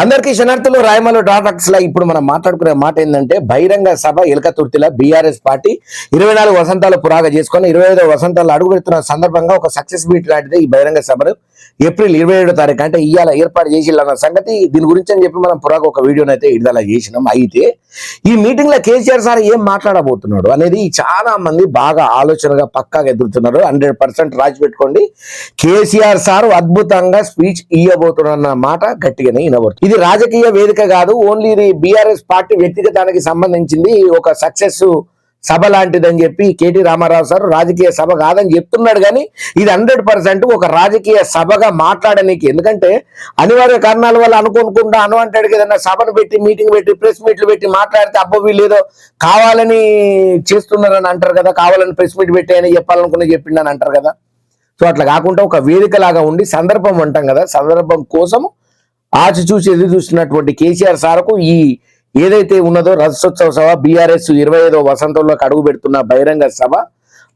అందరికీ శనార్థులు రాయమల్లు డాటాక్స్ లా ఇప్పుడు మనం మాట్లాడుకునే మాట ఏంటంటే బహిరంగ సభ ఎలకతుర్తిలో బీఆర్ఎస్ పార్టీ 24 వసంతాలు పురాగా చేసుకొని 25వ వసంతాలు అడుగు పెడుతున్న సందర్భంగా ఒక సక్సెస్ మీట్ లాంటిది ఈ బహిరంగ సభను ఏప్రిల్ 27వ తారీఖు అంటే ఇవాళ ఏర్పాటు చేసిల్లన్న సంగతి దీని గురించి అని చెప్పి మనం పురాగా ఒక వీడియోని అయితే విడుదల చేసినాం. అయితే ఈ మీటింగ్ లో కేసీఆర్ సార్ ఏం మాట్లాడబోతున్నాడు అనేది చాలా మంది బాగా ఆలోచనగా పక్కాగా ఎదురుతున్నారు. 100% రాసి పెట్టుకోండి. కేసీఆర్ సార్ అద్భుతంగా స్పీచ్ ఇవ్వబోతున్న మాట గట్టిగానే వినబడుతుంది. ఇది రాజకీయ వేదిక కాదు, ఓన్లీ ఇది బీఆర్ఎస్ పార్టీ వ్యక్తిగతానికి సంబంధించింది ఒక సక్సెస్ సభ లాంటిదని చెప్పి కేటీ రామారావు సార్ రాజకీయ సభ కాదని చెప్తున్నాడు. కానీ ఇది 100% ఒక రాజకీయ సభగా మాట్లాడడానికి, ఎందుకంటే అనివార్య కారణాల వల్ల అనుకోకుండా అనువంటాడు ఏదన్నా సభను పెట్టి మీటింగ్ పెట్టి ప్రెస్ మీట్లు పెట్టి మాట్లాడితే అబ్బో వీళ్ళు ఏదో కావాలని చేస్తున్నారని అంటారు కదా, కావాలని ప్రెస్ మీట్ పెట్టి అని చెప్పాలనుకుని చెప్పిండని అంటారు కదా. సో అట్లా కాకుండా ఒక వేదిక లాగా ఉండి సందర్భం అంటాం కదా, సందర్భం కోసం ఆచి చూసి ఎదురు చూస్తున్నటువంటి కేసీఆర్ సార్కు ఈ ఏదైతే ఉన్నదో రథోత్సవ సభ బీఆర్ఎస్ 25వ వసంతంలోకి అడుగు పెడుతున్న బహిరంగ సభ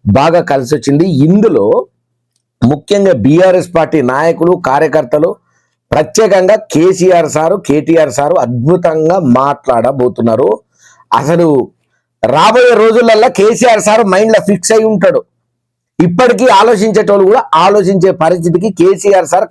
బాగా కలిసి వచ్చింది. ఇందులో ముఖ్యంగా బీఆర్ఎస్ పార్టీ నాయకులు కార్యకర్తలు ప్రత్యేకంగా కేసీఆర్ సారు కేటీఆర్ సారు అద్భుతంగా మాట్లాడబోతున్నారు. అసలు రాబోయే రోజులల్లో కేసీఆర్ సారు మైండ్లో ఫిక్స్ అయి ఉంటాడు. ఇప్పటికీ ఆలోచించేటోళ్ళు కూడా ఆలోచించే పరిస్థితికి కేసీఆర్ సార్,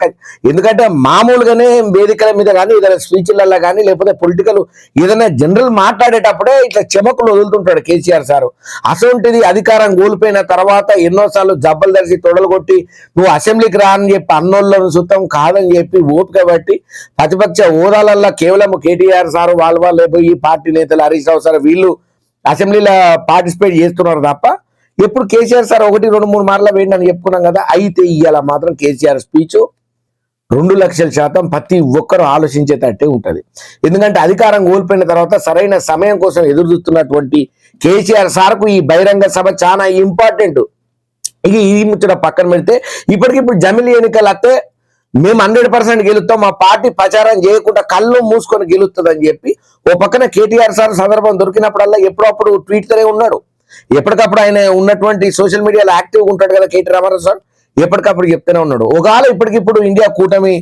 ఎందుకంటే మామూలుగానే వేదికల మీద కానీ ఏదైనా స్పీచ్లలో కానీ లేకపోతే పొలిటికల్ ఏదైనా జనరల్ మాట్లాడేటప్పుడే ఇట్లా చెమకులు వదులుతుంటాడు కేసీఆర్ సారు. అసొంటిది అధికారం కోల్పోయిన తర్వాత ఎన్నోసార్లు జబ్బలు ధరిసి తొడలు కొట్టి నువ్వు అసెంబ్లీకి రా అని చెప్పి అన్నోళ్ళను సుతం కాదని చెప్పి ఓపిక బట్టి ప్రతిపక్ష హోదాలల్లో కేవలం కేటీఆర్ సారు వాళ్ళు ఈ పార్టీ నేతలు హరీష్ రావు సార్ వీళ్ళు అసెంబ్లీలో పార్టిసిపేట్ చేస్తున్నారు తప్ప ఎప్పుడు కేసీఆర్ సార్ 1, 2, 3 మార్లు వేయండి అని చెప్పుకున్నాం కదా. అయితే ఇవాళ మాత్రం కేసీఆర్ స్పీచ్ 2,00,000% ప్రతి ఒక్కరూ ఆలోచించేటట్టే ఉంటుంది. ఎందుకంటే అధికారం కోల్పోయిన తర్వాత సరైన సమయం కోసం ఎదురు చూస్తున్నటువంటి కేసీఆర్ సార్కు ఈ బహిరంగ సభ చాలా ఇంపార్టెంట్. ఇక ఈ ముచ్చట పక్కన పెడితే ఇప్పటికిప్పుడు జమిలీ ఎన్నికలు వస్తే మేము 100% గెలుస్తాం, మా పార్టీ ప్రచారం చేయకుండా కళ్ళు మూసుకొని గెలుస్తుంది అని చెప్పి ఓ పక్కన కేటీఆర్ సార్ సందర్భం దొరికినప్పుడల్లా ఎప్పుడప్పుడు ట్వీట్తోనే ఉన్నాడు. ఎప్పటికప్పుడు ఆయన ఉన్నటువంటి సోషల్ మీడియాలో యాక్టివ్గా ఉంటాడు కదా కేటీ రామారావు సార్, ఎప్పటికప్పుడు చెప్తూనే ఉన్నాడు. ఒకవేళ ఇప్పటికిప్పుడు ఇండియా కూటమి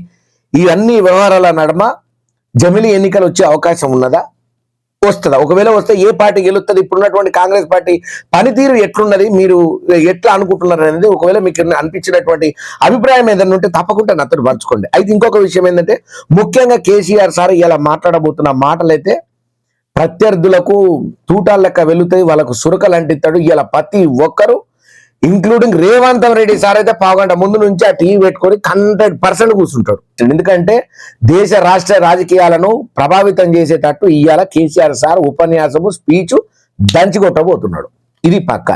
ఈ అన్ని వ్యవహారాల నడుమ జమిలీ ఎన్నికలు వచ్చే అవకాశం ఉన్నదా, వస్తుందా? ఒకవేళ వస్తే ఏ పార్టీ గెలుస్తుంది? ఇప్పుడున్నటువంటి కాంగ్రెస్ పార్టీ పనితీరు ఎట్లున్నది, మీరు ఎట్లా అనుకుంటున్నారు అనేది ఒకవేళ మీకు అనిపించినటువంటి అభిప్రాయం ఏదైనా ఉంటే తప్పకుండా నాతో పంచుకోండి. అయితే ఇంకొక విషయం ఏంటంటే ముఖ్యంగా కేసీఆర్ సార్ ఇలా మాట్లాడబోతున్న మాటలైతే ప్రత్యర్థులకు తూటాల లెక్క వెళుతాయి, వాళ్ళకు సురకలు అంటిస్తాడు. ఇలా ప్రతి ఒక్కరు ఇంక్లూడింగ్ రేవంత్ రెడ్డి సార్ అయితే పావుగంట ముందు నుంచి ఆ టీవీ పెట్టుకొని 100% కూర్చుంటాడు. ఎందుకంటే దేశ రాష్ట్ర రాజకీయాలను ప్రభావితం చేసేటట్టు ఇవాళ కేసీఆర్ సార్ ఉపన్యాసము స్పీచ్ దంచి కొట్టబోతున్నాడు. ఇది పక్కా.